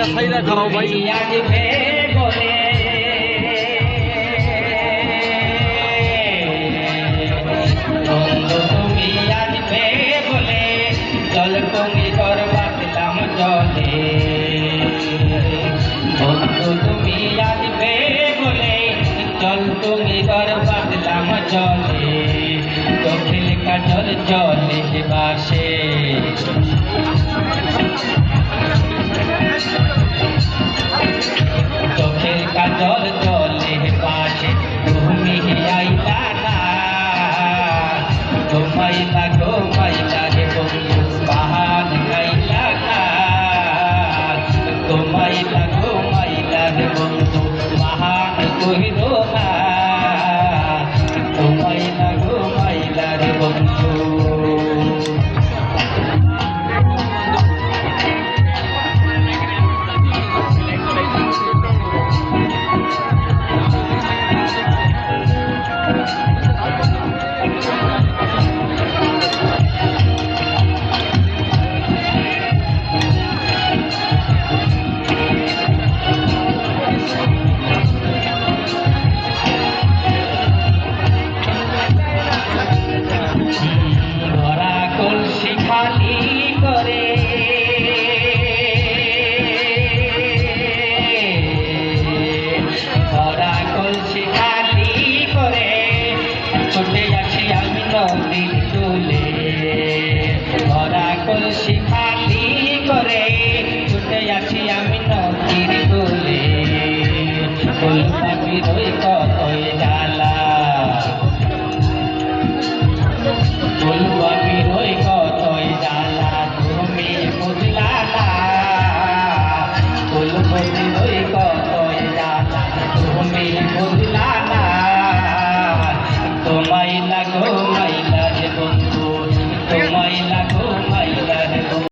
সাইরা খারাপ ভাই তুমি আসবে বলে চল তুমি ঘর বাঁধলাম জলে বন্ধু তুমি আসবে বলে চল তুমি ঘর বাঁধলাম জলে চোখের কাজল জলে বাসে চোখের কাজল জলে বাসে তুমি আইলা না ঘুমাইলা ঘুমাইলা রে বন্ধু বাহান গাইলা না ঘুমাইলা ঘুমাইলা রে বন্ধু বাহান কহিল না ঘুমাইলা ঘুমাইলা রে বন্ধু খালি করে ভরা কলসি খালি করে ছুটে যাচ্ছি আমি নদীর চলে ভরা কলসি খালি করে ছুটে যাচ্ছি আমি নদীর চলে ফুল পাখির ওই কতই জ্বালা ফুল পাখির ওই কতই জ্বালা তুমি বুঝলা না ফুল পাখির ওই কতই জ্বালা তুমি বুঝলা